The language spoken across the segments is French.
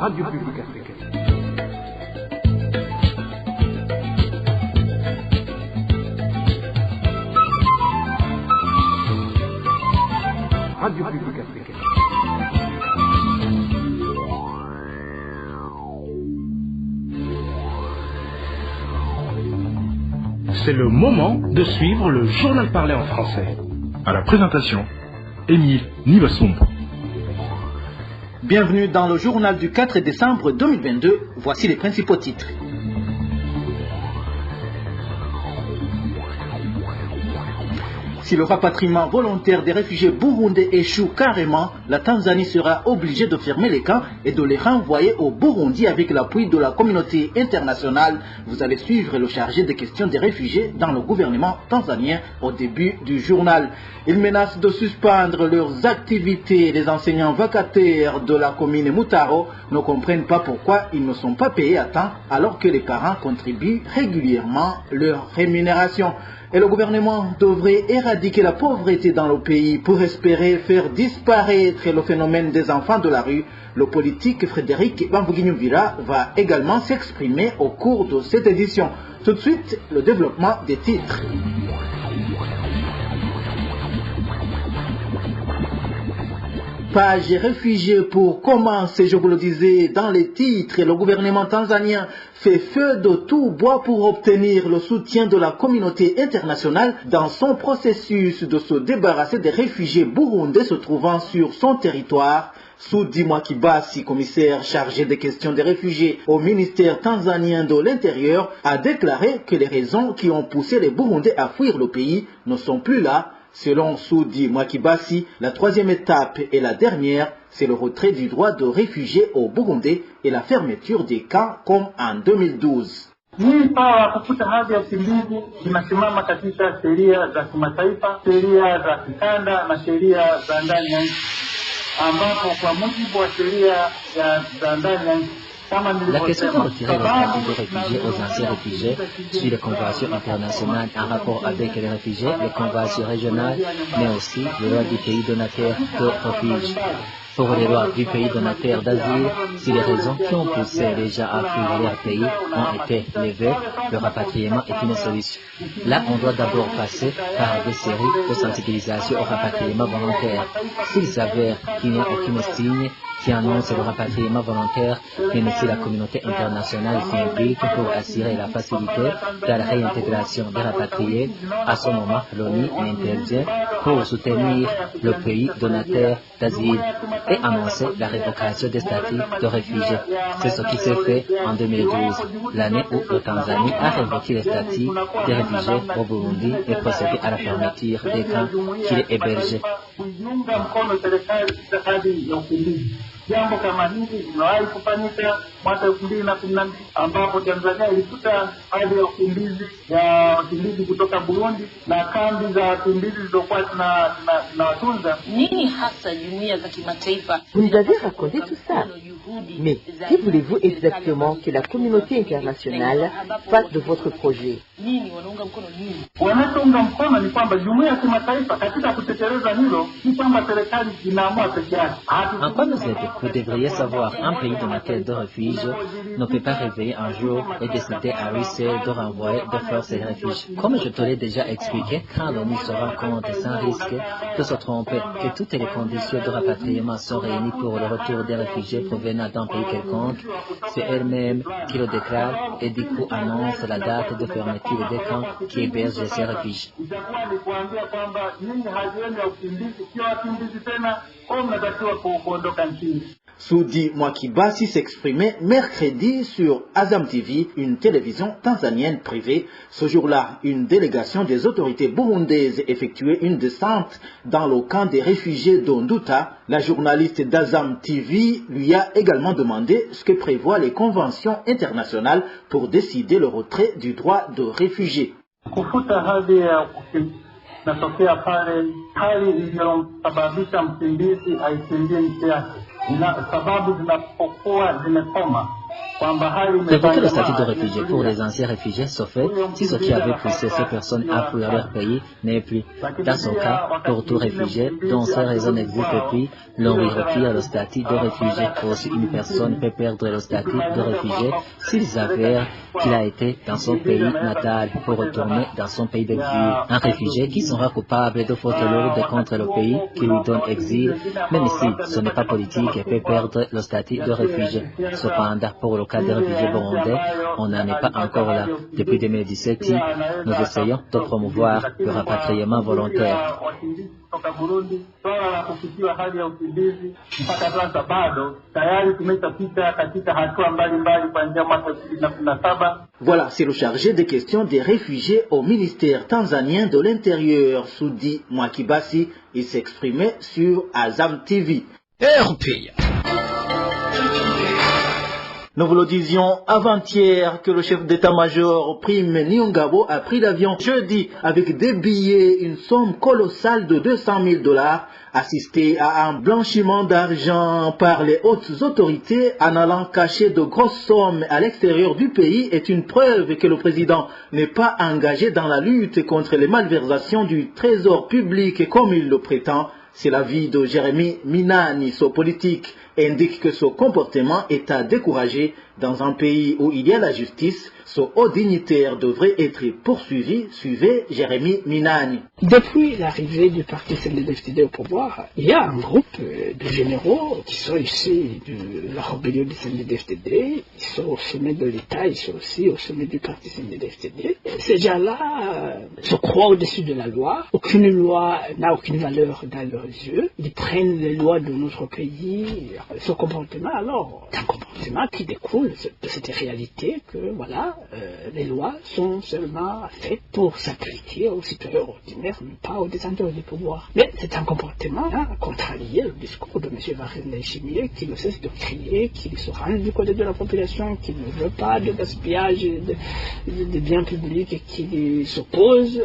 Radio Publique Africaine. Radio Publique Africaine. C'est le moment de suivre le journal parlé en français. À la présentation, Émile Nivasumbo. Bienvenue dans le journal du 4 décembre 2022. Voici les principaux titres. Si le rapatriement volontaire des réfugiés burundais échoue carrément, la Tanzanie sera obligée de fermer les camps et de les renvoyer au Burundi avec l'appui de la communauté internationale. Vous allez suivre le chargé des questions des réfugiés dans le gouvernement tanzanien au début du journal. Il menace de suspendre leurs activités. Les enseignants vacataires de la commune Mutaro ne comprennent pas pourquoi ils ne sont pas payés à temps alors que les parents contribuent régulièrement leur rémunération. Et le gouvernement devrait éradiquer la pauvreté dans le pays pour espérer faire disparaître le phénomène des enfants de la rue. Le politique Frédéric Bamvuginyumvira va également s'exprimer au cours de cette édition. Tout de suite, le développement des titres. Page réfugiés pour commencer, je vous le disais dans les titres, le gouvernement tanzanien fait feu de tout bois pour obtenir le soutien de la communauté internationale dans son processus de se débarrasser des réfugiés burundais se trouvant sur son territoire. Soudi Mwakibasi, commissaire chargé des questions des réfugiés au ministère tanzanien de l'Intérieur, a déclaré que les raisons qui ont poussé les Burundais à fuir le pays ne sont plus là. Selon Soudi Mwakibasi, la troisième étape et la dernière, c'est le retrait du droit de réfugiés aux Burundais et la fermeture des camps comme en 2012. Hii sawa kufuta hadhi ya ukimbizi inasimama katika sheria za kimataifa, sheria za kikanda na sheria za ndani ya nchi, ambapo kwa mujibu wa sheria za ndani ya nchi. La question de retirer le statut de réfugiés aux anciens réfugiés suit les conventions internationales en rapport avec les réfugiés, les conventions régionales, mais aussi les lois du pays donateur de refuge. Pour les lois du pays donateur d'asile, si les raisons qui ont poussé les gens à fuir leur pays ont été levées, le rapatriement est une solution. Là, on doit d'abord passer par des séries de sensibilisation au rapatriement volontaire. S'il s'avère qu'il n'y a aucun signe qui annonce le rapatriement volontaire, même si la communauté internationale s'implique pour assurer la facilité de la réintégration des rapatriés, à ce moment, l'ONU intervient pour soutenir le pays donateur d'asile et annoncer la révocation des statuts de réfugiés. C'est ce qui s'est fait en 2012, l'année où la Tanzanie a révoqué les statuts des réfugiés au Burundi et procédé à la fermeture des camps qui les hébergeaient. Jambo kama hili limewahi kufanyika mwaka 2014 ambapo Tanzania ilifuta hali ya wakimbizi kutoka Burundi na kambi za wakimbizi zilizokuwa tunawatunza. Nini hasa jumuiya za kimataifa? Vous nous avez raconté tout ça. Mais que voulez-vous exactement que la communauté internationale fasse de votre projet? Wanachounga mkono ni kwamba jumuiya ya kimataifa katika kutekeleza hilo si kwamba serikali inaamua peke yake. En quoi nous aide? Vous devriez savoir, un pays donateur de refuge ne peut pas réveiller un jour et décider à lui seul de renvoyer de force les réfugiés. Comme je te l'ai déjà expliqué, quand l'ONU se rend compte sans risque de se tromper que toutes les conditions de rapatriement sont réunies pour le retour des réfugiés provenant d'un pays quelconque, c'est elle-même qui le déclare et du coup annonce la date de fermeture des camps qui hébergent ces réfugiés. Soudi Mwakibasi s'exprimait mercredi sur Azam TV, une télévision tanzanienne privée. Ce jour-là, une délégation des autorités burundaises effectuait une descente dans le camp des réfugiés d'Onduta. La journaliste d'Azam TV lui a également demandé ce que prévoient les conventions internationales pour décider le retrait du droit de réfugié. Natokea pale hali iliyosababisha mkimbizi aikimbie nchi yake, na sababu zinapokuwa zimekoma Révoquer le statut de réfugié pour les anciens réfugiés se fait si ce qui avait poussé ces personnes à fuir leur pays n'est plus. Dans son cas, pour tout réfugié dont ces raisons existent depuis, l'on lui retire le statut de réfugié. Aussi, une personne peut perdre le statut de réfugié s'il s'avère qu'il a été dans son pays natal pour retourner dans son pays d'exil. Un réfugié qui sera coupable de fautes lourdes contre le pays qui lui donne exil, même si ce n'est pas politique, peut perdre le statut de réfugié. Cependant, pour le cas des réfugiés burundais, on n'en est pas encore là. Depuis 2017, nous essayons de promouvoir le rapatriement volontaire. Voilà, c'est le chargé des questions des réfugiés au ministère tanzanien de l'Intérieur, Sudi Mwakibasi. Il s'exprimait sur Azam TV. Nous vous le disions avant-hier que le chef d'état-major Prime Niyongabo a pris l'avion jeudi avec des billets, une somme colossale de $200 000. Assister à un blanchiment d'argent par les hautes autorités en allant cacher de grosses sommes à l'extérieur du pays est une preuve que le président n'est pas engagé dans la lutte contre les malversations du trésor public comme il le prétend. C'est l'avis de Jérémy Minani, son politique, indique que ce comportement est à décourager. Dans un pays où il y a la justice, ce haut dignitaire devrait être poursuivi. Suivez Jérémy Minani. Depuis l'arrivée du parti CNDD-FDD au pouvoir, il y a un groupe de généraux qui sont issus de la rébellion du CNDD-FDD, ils sont au sommet de l'État, ils sont aussi au sommet du parti CNDD-FDD. Ces gens-là se croient au-dessus de la loi. Aucune loi n'a aucune valeur dans leurs yeux. Ils prennent les lois de notre pays. Ce comportement, alors, c'est un comportement qui découle de cette réalité que, voilà, les lois sont seulement faites pour s'appliquer aux citoyens ordinaires, mais pas aux détenteurs du pouvoir. Mais c'est un comportement contrarié le discours de M. Ndayishimiye qui ne cesse de crier, qui se range du côté de la population, qui ne veut pas de gaspillage de biens publics et qui s'oppose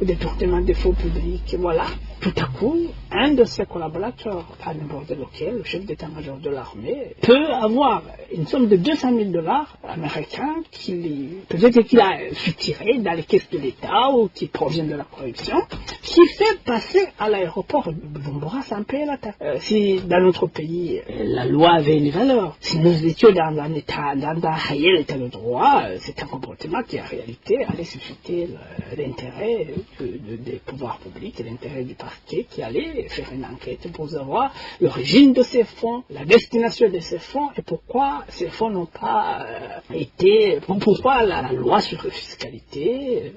au détournement des fonds publics. Voilà. Tout à coup, un de ses collaborateurs, pas n'importe lequel, le chef d'état-major de l'armée, peut avoir une somme de $200 000 américains peut-être qu'il a soutirer dans les caisses de l'État ou qui provient de la corruption, qui fait passer à l'aéroport de Bujumbura sans payer la taxe. Si dans notre pays, la loi avait une valeur, si nous étions dans un état, dans un réel état de droit, c'est un comportement qui en réalité allait susciter l'intérêt des pouvoirs publics et l'intérêt du parti qui allait faire une enquête pour savoir l'origine de ces fonds, la destination de ces fonds et pourquoi ces fonds n'ont pas été, pourquoi la loi sur la fiscalité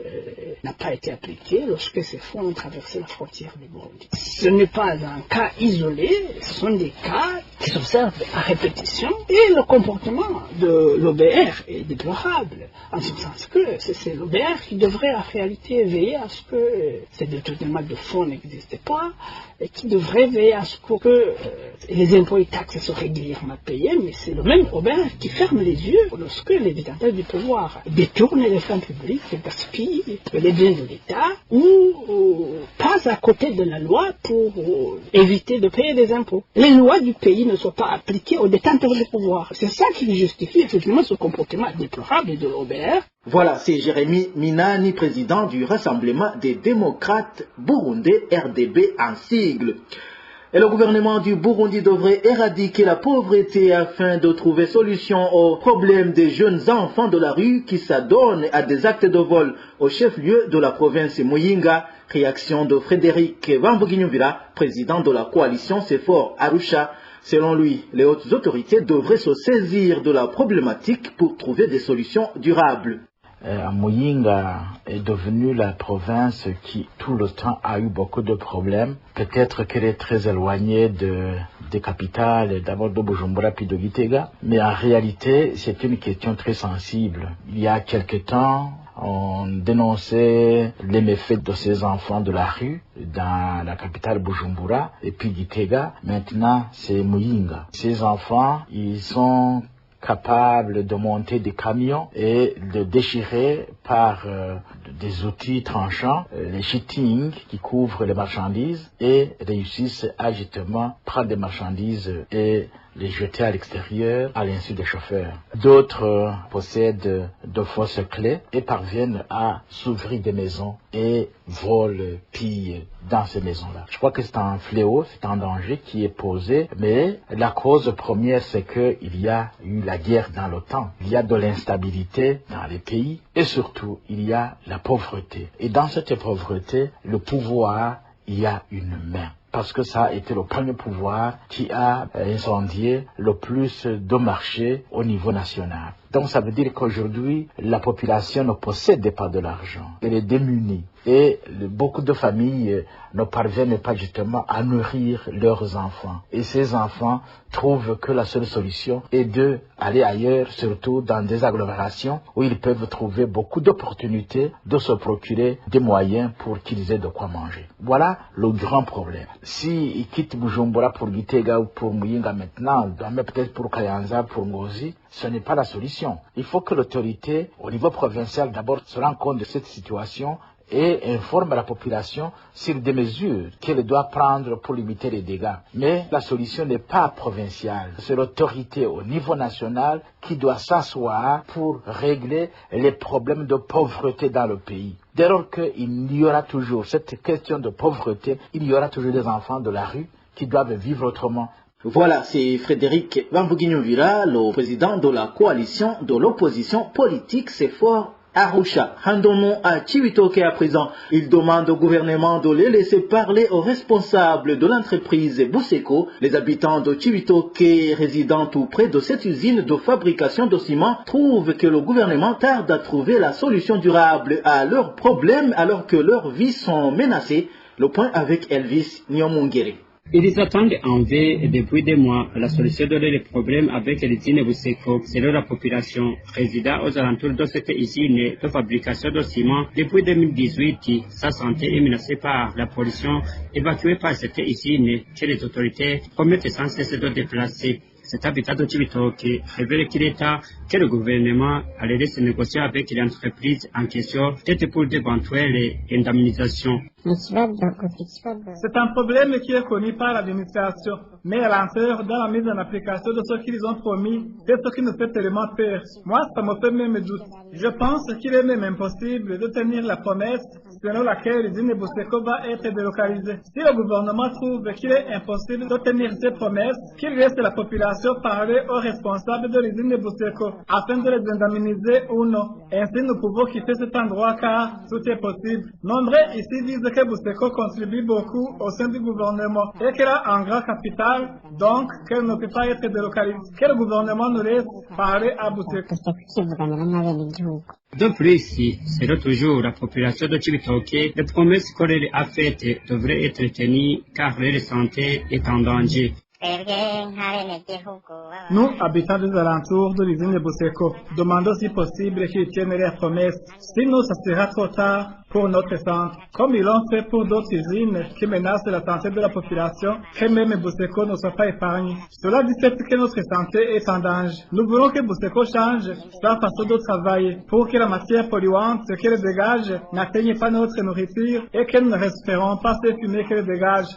n'a pas été appliquée lorsque ces fonds ont traversé la frontière du Burundi. Ce n'est pas un cas isolé, ce sont des cas qui s'observent à répétition et le comportement de l'OBR est déplorable, en ce sens que c'est l'OBR qui devrait en réalité veiller à ce que ces détournements de fonds n'existent pas et qui devrait veiller à ce que les impôts et taxes soient régulièrement payés, mais c'est le même OBR qui ferme les yeux lorsque les détenteurs du pouvoir détournent les fonds publics, gaspillent les biens de l'État ou passent à côté de la loi pour éviter de payer des impôts. Les lois du pays ne sont pas appliquées aux détenteurs du pouvoir. C'est ça qui justifie effectivement ce comportement déplorable de l'OBR. Voilà, c'est Jérémy Minani, président du Rassemblement des démocrates burundais, RDB en sigle. Et le gouvernement du Burundi devrait éradiquer la pauvreté afin de trouver solution au problème des jeunes enfants de la rue qui s'adonnent à des actes de vol au chef-lieu de la province Muyinga. Réaction de Frédéric Bamboguignuvila, président de la coalition CEFOR Arusha. Selon lui, les hautes autorités devraient se saisir de la problématique pour trouver des solutions durables. Muyinga est devenue la province qui tout le temps a eu beaucoup de problèmes. Peut-être qu'elle est très éloignée des capitales, d'abord de Bujumbura puis de Gitega, mais en réalité c'est une question très sensible. Il y a quelque temps, on dénonçait les méfaits de ces enfants de la rue dans la capitale Bujumbura et puis Gitega. Maintenant c'est Muyinga. Ces enfants, ils sont capables de monter des camions et de déchirer par des outils tranchants les shittings qui couvrent les marchandises et réussissent à justement prendre des marchandises et les jeter à l'extérieur à l'insu des chauffeurs. D'autres possèdent de fausses clés et parviennent à s'ouvrir des maisons et volent, pillent dans ces maisons-là. Je crois que c'est un fléau, c'est un danger qui est posé, mais la cause première, c'est qu'il y a eu la guerre dans l'OTAN. Il y a de l'instabilité dans les pays et surtout, il y a la pauvreté. Et dans cette pauvreté, le pouvoir, il y a une main. Parce que ça a été le premier pouvoir qui a incendié le plus de marchés au niveau national. Donc ça veut dire qu'aujourd'hui, la population ne possède pas de l'argent. Elle est démunie. Et beaucoup de familles ne parviennent pas justement à nourrir leurs enfants. Et ces enfants trouvent que la seule solution est d'aller ailleurs, surtout dans des agglomérations où ils peuvent trouver beaucoup d'opportunités de se procurer des moyens pour qu'ils aient de quoi manger. Voilà le grand problème. S'ils quittent Bujumbura pour Gitega ou pour Muyinga maintenant, mais peut-être pour Kayanza, pour Ngozi, ce n'est pas la solution. Il faut que l'autorité, au niveau provincial, d'abord se rende compte de cette situation et informe la population sur des mesures qu'elle doit prendre pour limiter les dégâts. Mais la solution n'est pas provinciale. C'est l'autorité au niveau national qui doit s'asseoir pour régler les problèmes de pauvreté dans le pays. Dès lors qu'il y aura toujours cette question de pauvreté, il y aura toujours des enfants de la rue qui doivent vivre autrement. Voilà, c'est Frédéric Bamvuginyumvira, le président de la coalition de l'opposition politique CEFOR Arusha. Rendons-nous à Cibitoke à présent. Il demande au gouvernement de les laisser parler aux responsables de l'entreprise Buseko. Les habitants de Cibitoke résidant tout près de cette usine de fabrication de ciment trouvent que le gouvernement tarde à trouver la solution durable à leurs problèmes alors que leurs vies sont menacées. Le point avec Elvis Nyomungere. Ils attendent en vain depuis des mois la solution de leurs problèmes avec l'usine Buseko. Selon la population résidant aux alentours de cette usine de fabrication de ciment, depuis 2018, sa santé est menacée par la pollution évacuée par cette usine que les autorités promettent sans cesse de déplacer. Cet habitat de Cibitoke révèle qu'il est temps que le gouvernement allait laisser négocier avec l'entreprise en question, peut-être pour d'éventuelles indemnisations. C'est un problème qui est connu par l'administration, mais à l'intérieur dans la mise en application de ce qu'ils ont promis, c'est ce qui nous fait tellement peur. Moi, ça me fait même doute. Je pense qu'il est même impossible de tenir la promesse selon laquelle l'usine Buseko va être délocalisée. Si le gouvernement trouve qu'il est impossible de tenir ses promesses, qu'il laisse la population parler aux responsables de l'usine Buseko afin de les indemniser ou non. Ainsi, nous pouvons quitter cet endroit car tout est possible. Nombreux ici disent que Buseko contribue beaucoup au sein du gouvernement et qu'elle a un grand capital, donc qu'elle ne peut pas être délocalisée. Que le gouvernement nous laisse parler à Buseko. De plus, selon toujours la population de Cibitoke, les promesses qu'on leur a faites devraient être tenues car leur santé est en danger. Nous, habitants des alentours de l'usine de Buseko, demandons si possible qu'ils tiennent leurs promesses. Sinon, ça sera trop tard pour notre centre, comme ils l'ont fait pour d'autres usines qui menacent la santé de la population, que même Buseko ne soit pas épargné. Cela dit que notre santé est en danger. Nous voulons que Buseko change sa façon de travailler pour que la matière polluante qu'elle dégage n'atteigne pas notre nourriture et que nous ne respirons pas ces fumées qu'elle dégage.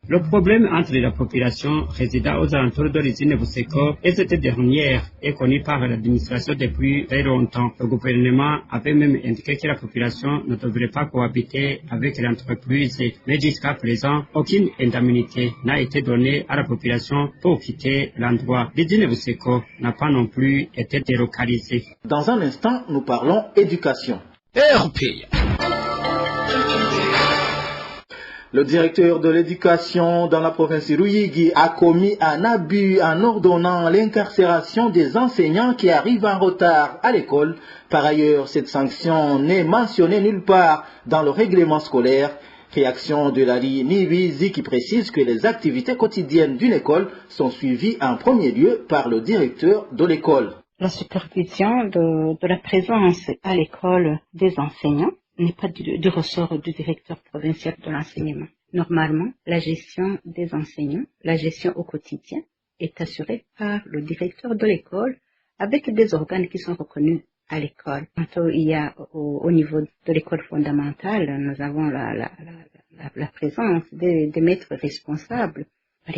Le problème entre la population résidant aux alentours de l'usine Buseko et cette dernière est connu par l'administration depuis très longtemps. Le gouvernement avait même indiqué que la population ne devrait pas cohabiter avec l'entreprise, mais jusqu'à présent, aucune indemnité n'a été donnée à la population pour quitter l'endroit. L'usine Buseko n'a pas non plus été délocalisée. Dans un instant, nous parlons éducation. Le directeur de l'éducation dans la province de Ruyigi a commis un abus en ordonnant l'incarcération des enseignants qui arrivent en retard à l'école. Par ailleurs, cette sanction n'est mentionnée nulle part dans le règlement scolaire. Réaction de Lali Nibizi qui précise que les activités quotidiennes d'une école sont suivies en premier lieu par le directeur de l'école. La supervision de la présence à l'école des enseignants n'est pas du ressort du directeur provincial de l'enseignement. Normalement, la gestion des enseignants, la gestion au quotidien, est assurée par le directeur de l'école avec des organes qui sont reconnus à l'école. Quand il y a au niveau de l'école fondamentale, nous avons la présence des maîtres responsables à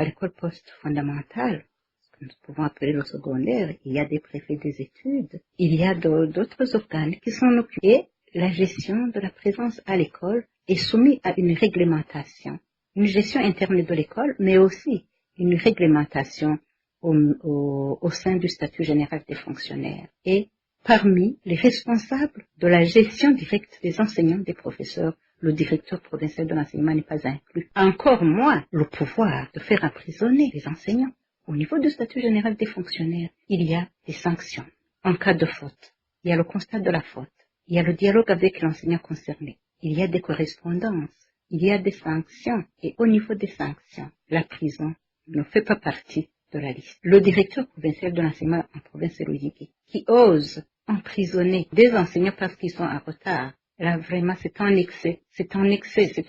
l'école post-fondamentale, ce que nous pouvons appeler le secondaire, il y a des préfets des études, il y a d'autres organes qui s'en occupent. Et la gestion de la présence à l'école est soumise à une réglementation, une gestion interne de l'école, mais aussi une réglementation au sein du statut général des fonctionnaires. Et parmi les responsables de la gestion directe des enseignants, des professeurs, le directeur provincial de l'enseignement n'est pas inclus. Encore moins le pouvoir de faire emprisonner les enseignants. Au niveau du statut général des fonctionnaires, il y a des sanctions en cas de faute. Il y a le constat de la faute. Il y a le dialogue avec l'enseignant concerné. Il y a des correspondances. Il y a des sanctions. Et au niveau des sanctions, la prison ne fait pas partie de la liste. Le directeur provincial de l'enseignement en province de Loyiki, qui ose emprisonner des enseignants parce qu'ils sont en retard, là vraiment c'est un excès, c'est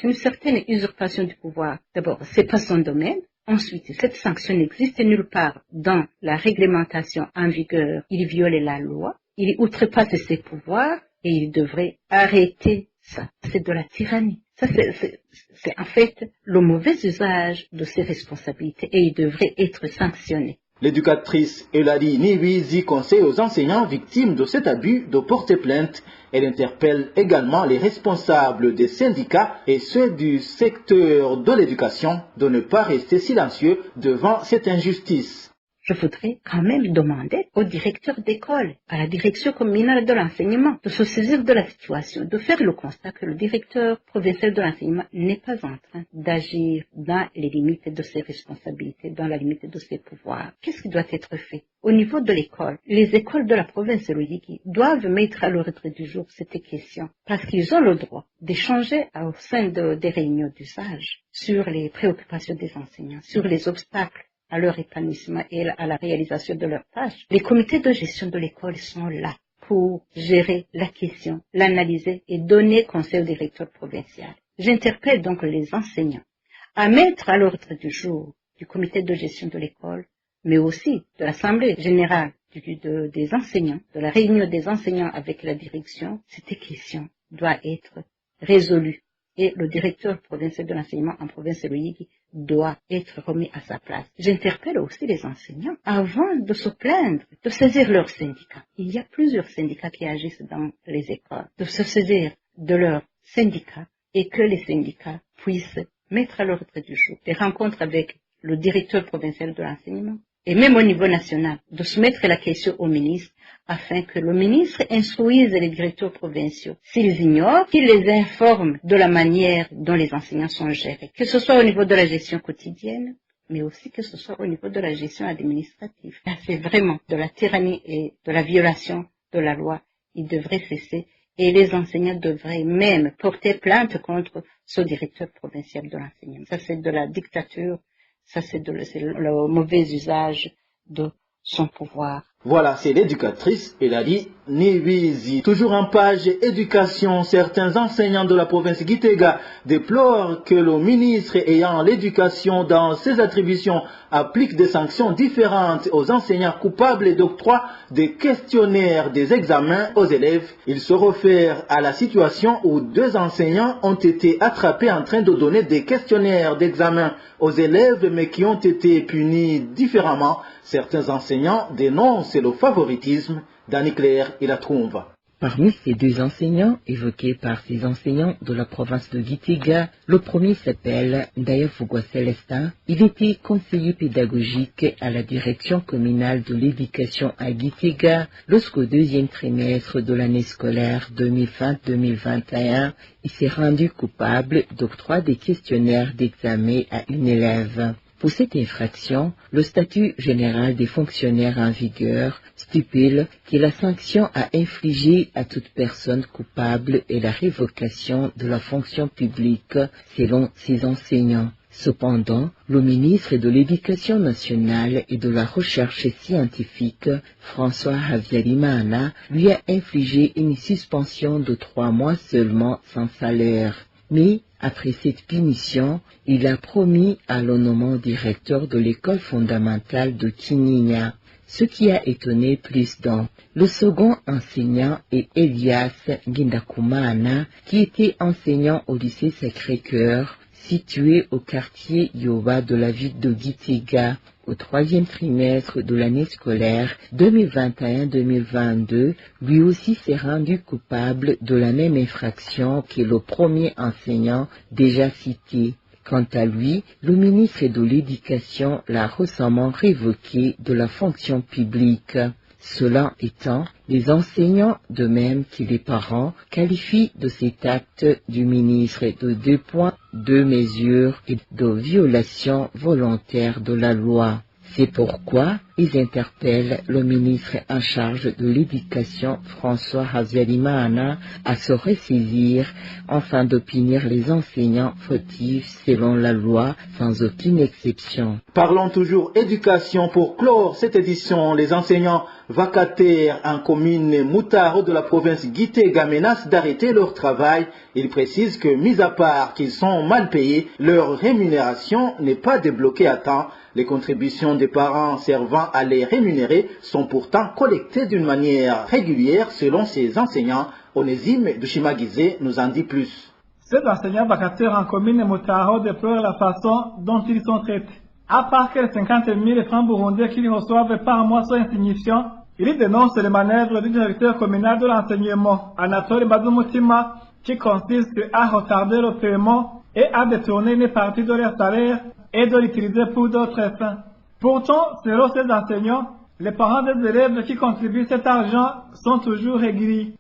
une certaine usurpation du pouvoir. D'abord, c'est pas son domaine. Ensuite, cette sanction n'existe nulle part dans la réglementation en vigueur. Il viole la loi, il outrepasse ses pouvoirs et il devrait arrêter ça. C'est de la tyrannie. Ça, c'est en fait le mauvais usage de ses responsabilités et il devrait être sanctionné. L'éducatrice Elali Niwizi conseille aux enseignants victimes de cet abus de porter plainte. Elle interpelle également les responsables des syndicats et ceux du secteur de l'éducation de ne pas rester silencieux devant cette injustice. Je voudrais quand même demander au directeur d'école, à la direction communale de l'enseignement, de se saisir de la situation, de faire le constat que le directeur provincial de l'enseignement n'est pas en train d'agir dans les limites de ses responsabilités, dans la limite de ses pouvoirs. Qu'est-ce qui doit être fait? Au niveau de l'école, les écoles de la province de Loyiki doivent mettre à l'ordre du jour cette question, parce qu'ils ont le droit d'échanger au sein des réunions d'usage sur les préoccupations des enseignants, sur les obstacles à leur épanouissement et à la réalisation de leurs tâches. Les comités de gestion de l'école sont là pour gérer la question, l'analyser et donner conseil au directeur provincial. J'interpelle donc les enseignants à mettre à l'ordre du jour du comité de gestion de l'école, mais aussi de l'Assemblée générale des enseignants, de la réunion des enseignants avec la direction. Cette question doit être résolue et le directeur provincial de l'enseignement en province de Loyiki doit être remis à sa place. J'interpelle aussi les enseignants, avant de se plaindre, de saisir leurs syndicats. Il y a plusieurs syndicats qui agissent dans les écoles, de se saisir de leurs syndicats et que les syndicats puissent mettre à l'ordre du jour des rencontres avec le directeur provincial de l'enseignement et même au niveau national, de soumettre la question au ministre afin que le ministre instruise les directeurs provinciaux. S'ils ignorent, qu'il les informe de la manière dont les enseignants sont gérés, que ce soit au niveau de la gestion quotidienne, mais aussi que ce soit au niveau de la gestion administrative. Là, c'est vraiment de la tyrannie et de la violation de la loi. Il devrait cesser et les enseignants devraient même porter plainte contre ce directeur provincial de l'enseignement. Ça, c'est de la dictature, ça, c'est le mauvais usage de son pouvoir. Voilà, c'est l'éducatrice Elali Niwizi. Toujours en page éducation, certains enseignants de la province Gitega déplorent que le ministre ayant l'éducation dans ses attributions applique des sanctions différentes aux enseignants coupables d'octroi des questionnaires des examens aux élèves. Il se réfère à la situation où 2 enseignants ont été attrapés en train de donner des questionnaires d'examen aux élèves mais qui ont été punis différemment. Certains enseignants dénoncent le favoritisme. Dany Claire et la trouve. Parmi ces 2 enseignants évoqués par ces enseignants de la province de Gitega, le premier s'appelle Ndaya Fugwa Célestin. Il était conseiller pédagogique à la direction communale de l'éducation à Gitega lorsqu'au 2e trimestre de l'année scolaire 2020-2021, il s'est rendu coupable d'octroi des questionnaires d'examen à une élève. Pour cette infraction, le statut général des fonctionnaires en vigueur stipule que la sanction à infliger à toute personne coupable est la révocation de la fonction publique selon ces enseignants. Cependant, le ministre de l'Éducation nationale et de la recherche scientifique, François Havyarimana, lui a infligé une suspension de 3 mois seulement sans salaire. Mais, après cette punition, il a promis à le nommant directeur de l'école fondamentale de Kinyinya, ce qui a étonné plus d'un. Le second enseignant est Elias Gindakumana, qui était enseignant au lycée Sacré-Cœur, situé au quartier Yoba de la ville de Gitega. Au troisième trimestre de l'année scolaire 2021-2022, lui aussi s'est rendu coupable de la même infraction que le premier enseignant déjà cité. Quant à lui, le ministre de l'Éducation l'a récemment révoqué de la fonction publique. Cela étant, les enseignants, de même que les parents, qualifient de cet acte du ministre de 2 points, 2 mesures et de violation volontaire de la loi. C'est pourquoi ils interpellent le ministre en charge de l'Éducation, François Habyarimana, à se ressaisir afin de punir les enseignants fautifs selon la loi, sans aucune exception. Parlons toujours éducation pour clore cette édition. Les enseignants vacataires en commune Moutaro de la province Gitega menacent d'arrêter leur travail. Ils précisent que, mis à part qu'ils sont mal payés, leur rémunération n'est pas débloquée à temps. Les contributions des parents servant à les rémunérer sont pourtant collectées d'une manière régulière selon ces enseignants. Onésime Dushimagizé nous en dit plus. Ces enseignants vacataires en commune Moutaro déplorent la façon dont ils sont traités. À part que les 50 000 francs burundais qu'ils reçoivent par mois sont insignifiants, ils dénoncent les manœuvres du directeur communal de l'enseignement, Anatole Bazumutima, qui consiste à retarder le paiement et à détourner une partie de leur salaire et de l'utiliser pour d'autres fins. Pourtant, selon ces enseignants, les parents des élèves qui contribuent cet argent sont toujours réguliers.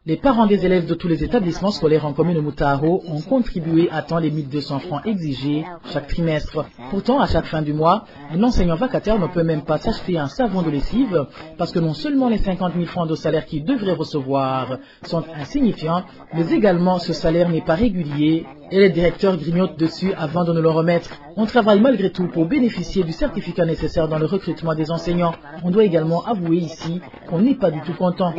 Les parents des élèves de tous les établissements scolaires en commune Moutaro ont contribué à temps les 1200 francs exigés chaque trimestre. Pourtant, à chaque fin du mois, un enseignant vacataire ne peut même pas s'acheter un savon de lessive parce que non seulement les 50 000 francs de salaire qu'il devrait recevoir sont insignifiants, mais également ce salaire n'est pas régulier et les directeurs grignotent dessus avant de nous le remettre. On travaille malgré tout pour bénéficier du certificat nécessaire dans le recrutement des enseignants. On doit également avouer ici qu'on n'est pas du tout content.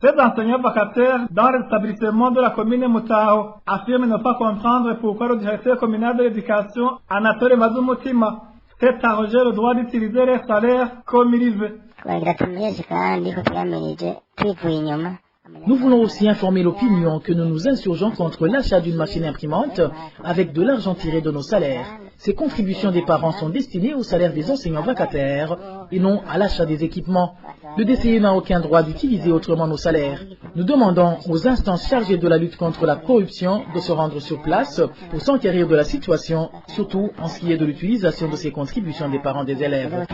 Ces enseignants vacataires dans l'établissement de la commune Moutaro affirment ne pas comprendre pourquoi le directeur communal de l'éducation, Anatole Bazumutima, s'est arrogé le droit d'utiliser les salaires comme il veut. Nous voulons aussi informer l'opinion que nous nous insurgeons contre l'achat d'une machine imprimante avec de l'argent tiré de nos salaires. Ces contributions des parents sont destinées au salaire des enseignants vacataires et non à l'achat des équipements. Le DCE n'a aucun droit d'utiliser autrement nos salaires. Nous demandons aux instances chargées de la lutte contre la corruption de se rendre sur place pour s'enquérir de la situation, surtout en ce qui est de l'utilisation de ces contributions des parents des élèves.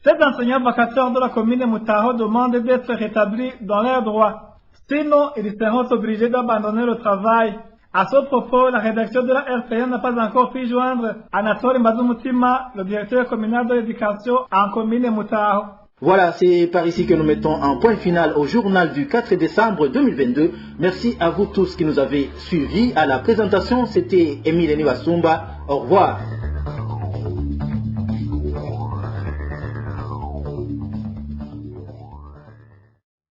Ces enseignants vacataires de la commune Moutaro demandent d'être rétablis dans leurs droits. Sinon, ils seront obligés d'abandonner le travail. À ce propos, la rédaction de la RPN n'a pas encore pu joindre Anatole Bazumutima, le directeur communal de l'éducation en commune Moutaro. Voilà, c'est par ici que nous mettons un point final au journal du 4 décembre 2022. Merci à vous tous qui nous avez suivis. À la présentation, c'était Émile Niwasumba. Au revoir.